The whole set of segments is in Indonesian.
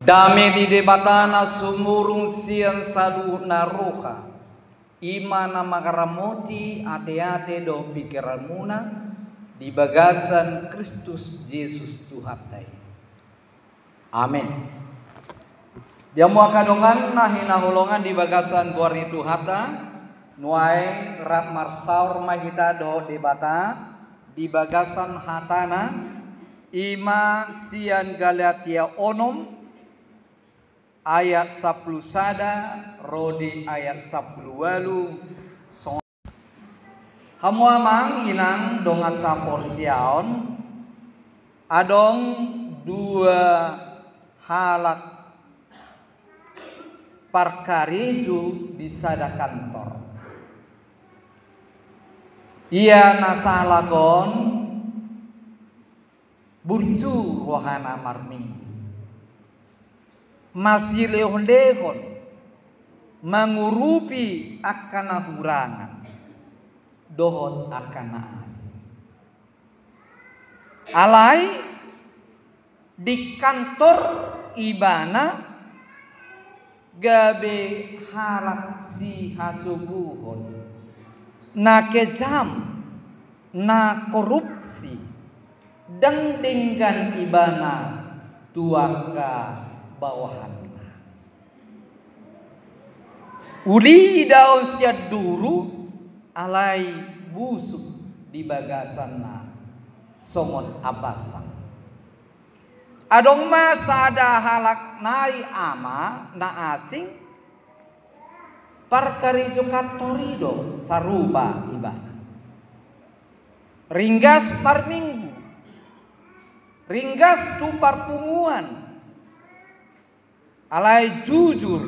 Dame di debatana sumurung sian salu naroha. Ima na makaramoti ate-ate do pikiran muna di bagasan Kristus Yesus Tuhatai. Amin. Dia mua kadongan nahi nahulongan di bagasan guarni Tuhata. Nuai rap marsaur mahita do debata di bagasan hatana ima sian Galatia onom ayat 10 sada rodi ayat 10 walu hamu amang inang donga sampor siaon adong dua halak parkariju di sada kantor. Ia nasalakon buncu wahana marminggu masih lehon-lehon mengurupi akan hurangan dohon akan asing alai di kantor ibana gabe halak si hasubuhon na kejam na korupsi dengdenggan ibana tuaka bawahan uli daun siad duru alai busuk di bagasanna somon abasan adong masa ada halak nai ama na asing parkarijo katorido saruba ibana ringgas par minggu ringgas tu parpunguan alai jujur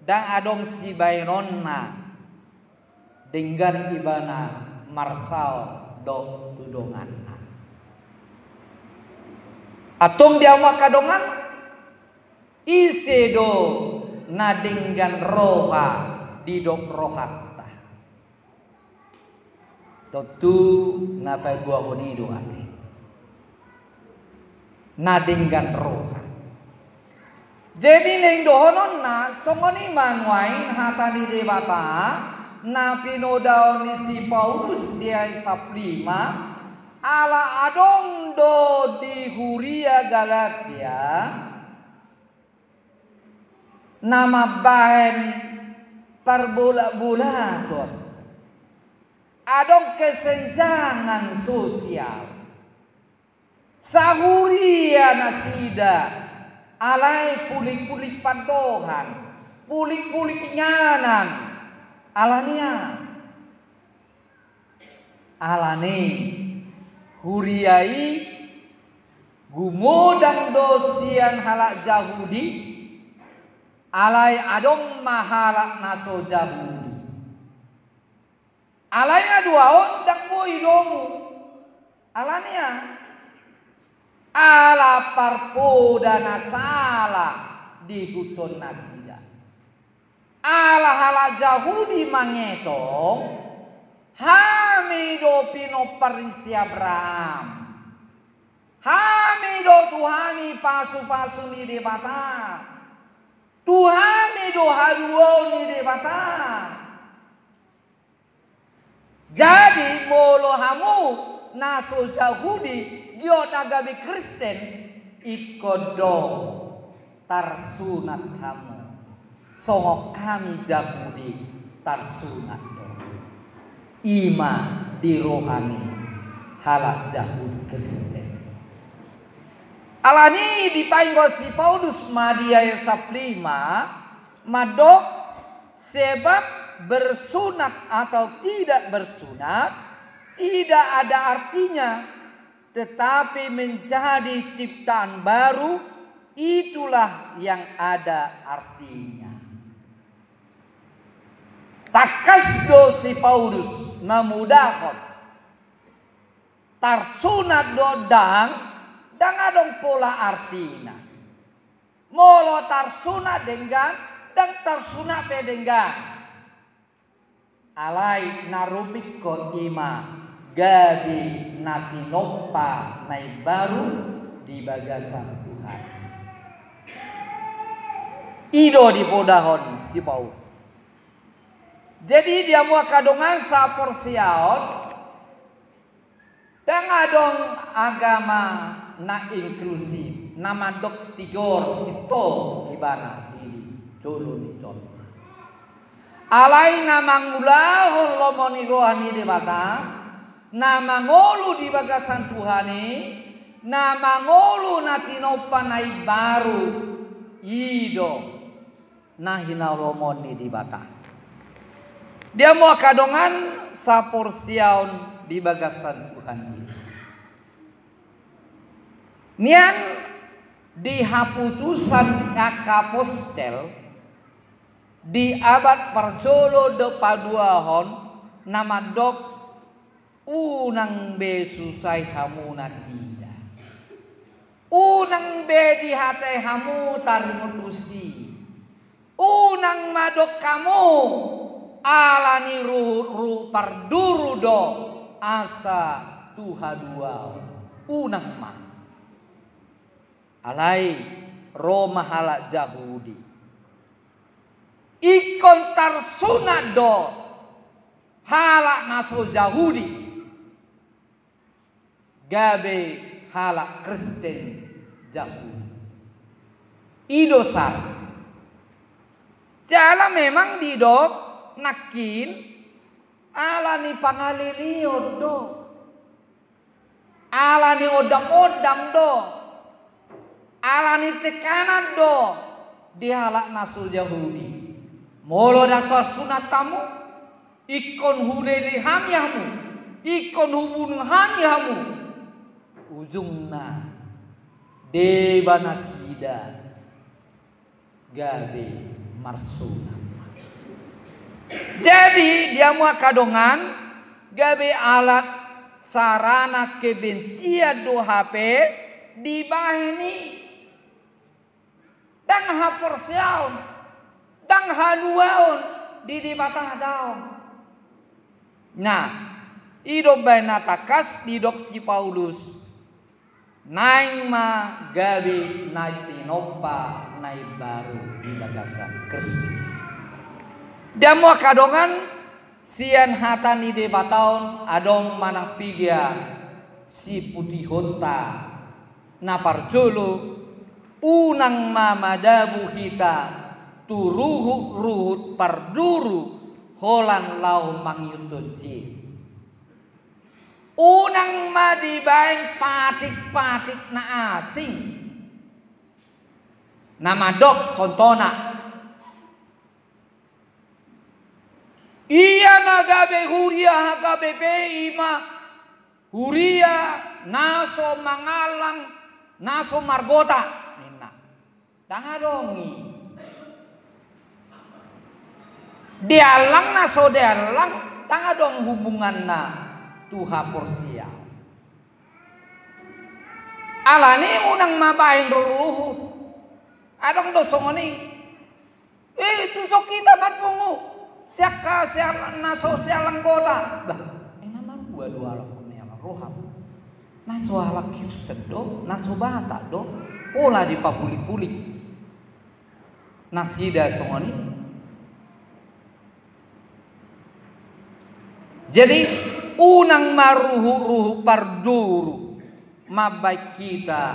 dan adong si bainonna dengan ibana marsal do tudongan atong dia makadongan ise do nadinggan roha di dok rohatta tentu ngapai buah honido ate nadinggan roha jadi neng dohonon na songoni manwain hata di debata na pinodao ni si Paulus dia saplima ala adong do di Huria Galatia nama bahan parbola-bola adong kesenjangan sosial sahuria nasida alai pulik-pulik pandohan pulik-pulik nyanan alania alane huriai gumodang dosian halak Yahudi alai adong mahalak naso Yahudi alainya dua ondang boy domu alania ala parpoda nasala di huton nasida ala halak Yahudi mangetong hamido pino parisi Abraham hamido Tuhani pasu-pasu ni debata Tuhan itu haluau ni debata. Jadi molo hamu naso Yahudi dio tagabi Kristen ikodo tarsunat kamu. Songok kami Yahudi tarsunat do. Ima di rohani halak Yahudi Kristen. Alani dipainggol si Paulus madia yang saplima madok sebab bersunat atau tidak bersunat tidak ada artinya tetapi menjadi ciptaan baru itulah yang ada artinya. Takasdo si Paulus namudahot tarsunat dodang dan adong pola artina. Molo tarsuna dengan dan tarsuna pedenggan. Alai narubikon ima gabi nati nopa nai baru di bagasan Tuhan. Ido di podahon si Paulus. Jadi dia mau kadongan sa porsiaon dan adong agama na inklusif nama dok tigor sito ibana di dulu di contoh. Alai nama ngulahon lomoni rohani di bata, nama ngolu di bagasan Tuhani, nama ngolu na tinopanai baru ido na hina lomoni di bata. Dia mau kadongan sa porsiaon di bagasan Tuhan Yesus. Nian di haputusan akapostel di abad parjolo de paduahon nama dok unang be susai hamu nasida. Unang be di hati hamu tarimutusi. Unang madok kamu alani ruh parduru do asa tuhadua unang ma alai Roma halak Yahudi ikon tarsuna do halak naso Yahudi gabe halak Kristen Yahudi idosar jala memang didok nakin alani pangaliliod do alani odam-odam do alani tekanan do dihalak nasul Yahudi molo dato sunatamu ikon hureli hamyamu ikon hubun hamyamu ujungna deba nasida gabe marsuna. Jadi dia mau kadongan gabe alat sarana kebencian do HP di bahini dan haporsiaun dan haluaun di batang daun. Nah, idok baina takas didok si Paulus naing ma gabe naik tinopa naik baru di bagasan Kristus. Dia mau kadongan sian hatani de bataon adong manang pigia si putih honta naparjolo unang mamadabu hita turuhu ruhut parduru holan lau mangyutun Yesus. Unang madibaeng patik-patik na asing nama dok kontona iya nagabe huria hagabe ima huria naso mangalang naso margota enak tangadongi dialang naso dialang tangadong hubungan na tuha porsia alani unang mabain ruruhut adong dosongoni tusok kita matpungu siaka sialan naso sialan kota bah nama dua lakon yang roham naso halak kirsen do naso bata do pola di papuli-puli nasida songoni. Jadi unang maruhu parduru mabaik kita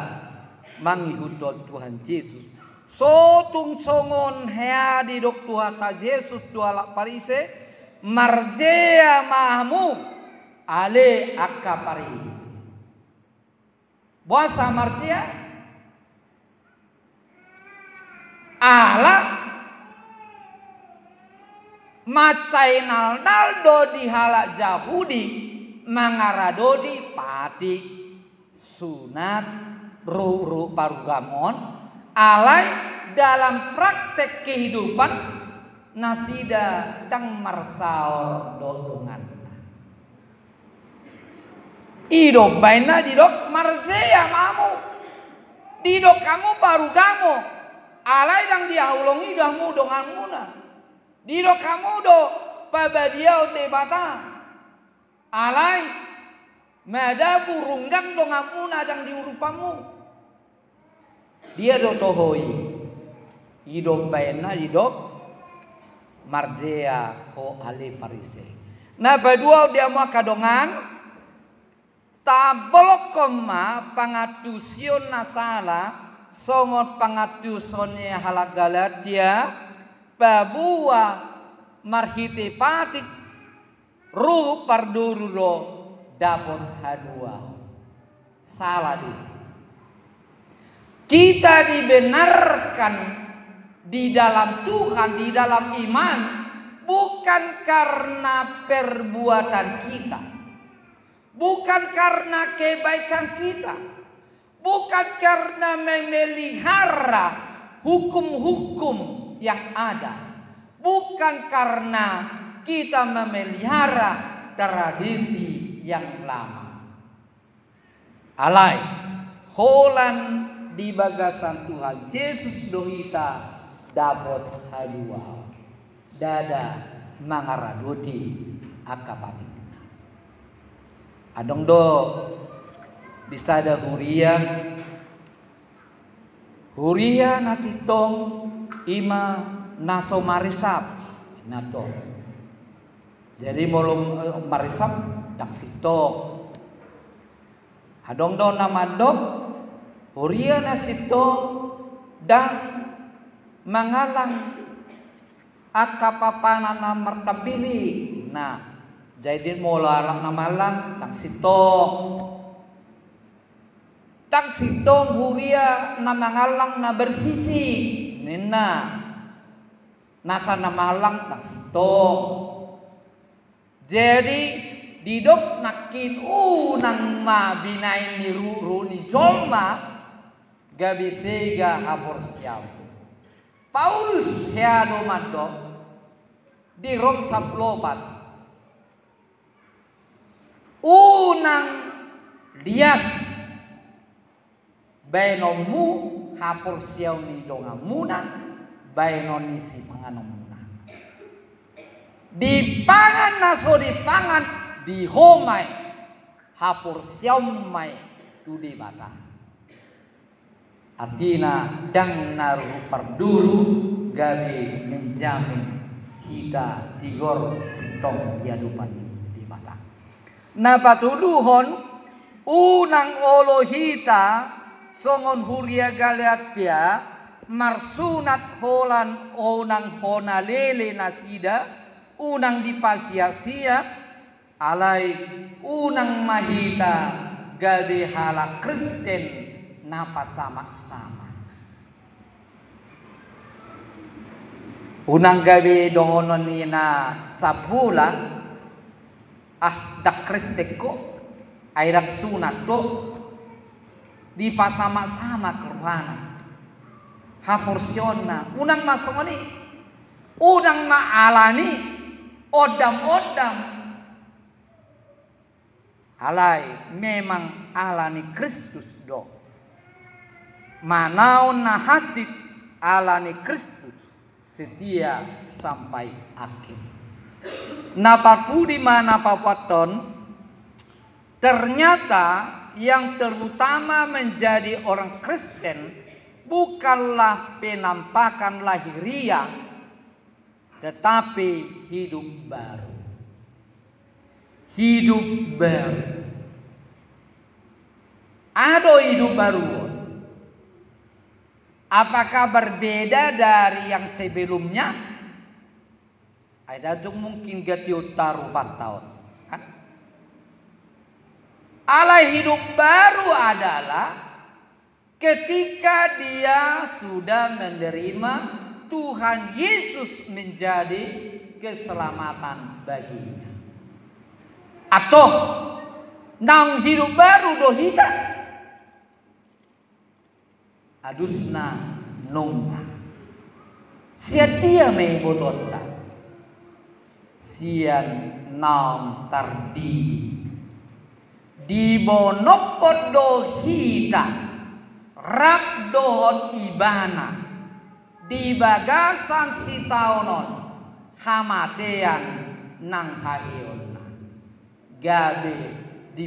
mangihudon Tuhan Yesus. Sotung songon hea di dok Tuhan ta Yesus tuala parise marjea mahmu ale akka parise. Buasa marjea ala macainal naldo di halak Yahudi mangaradodi pati sunat ru parugamon alai dalam praktek kehidupan nasida tang marsaor dolungan idok baina didok marzea mamu didok kamu baru kamu alai dang diaulongi dahmu dongan muna didok kamu do pabadiau de bata alai mada burunggang dongan muna dang diurupamu dia do tohoi hidup baina hidup marjea ko ali parise. Nah berdua dia mau kadongan tabolokoma pangatusion nasala songot pangatusonnya halagalatia babua marhite patik ruh pardururo dapot hadua. Salah dia. Kita dibenarkan di dalam Tuhan, di dalam iman, bukan karena perbuatan kita, bukan karena kebaikan kita, bukan karena memelihara hukum-hukum yang ada, bukan karena kita memelihara tradisi yang lama. Alai holan di bagasan Tuhan Yesus dohita dapat hadua dada mangaraduti akapati adong do disada huria natitong ima naso marisap nato jadi molong marisap dak sito adong do namadok huria nasito dan mengalang akapapanan na martabili. Nah, jadi mula namalang tang sitong huria na mengalang na bersisi. Nina nasa namalang tang sitong. Jadi didok nakin unang mabinain ni ruru ni jolma gabisega hapor siyaw. Paulus heado mando di Rom 14 unang lias bainomu hapor siyaw ni dongamuna bainon nisi panganomuna di pangan naso di pangan di homai hapor siyaw mai tu di bata. Artinya dang naruh parduru gawe menjamin kita tigor sitong hidupan di mata. Na patuluhon unang olohita songon huria galatia marsunat holan unang honalele nasida unang dipasia-sia alai unang mahita gawe hala Kristen napa sama-sama. Unang gawi dohonon nina sabula dak Kriste ko airak sunat ko di pasama-sama keruhana haporsionna unang masongoni unang maalani odam-odam alai memang alani Kristus do manaon na hati alani Kristus setia sampai akhir. Napapudi mana papaton ternyata yang terutama menjadi orang Kristen bukanlah penampakan lahiriah tetapi hidup baru. Hidup baru. Ada hidup baru. Apakah berbeda dari yang sebelumnya? Ada mungkin gatiutaru 4 tahun. Kan? Allah hidup baru adalah ketika dia sudah menerima Tuhan Yesus menjadi keselamatan baginya. Atau nang hidup baru dohita adusna nungha setia mengbotonta sian nam tardi di bonopod dohita rak dohon ibana di bagasan si taonon hamatean nang haeon gabe di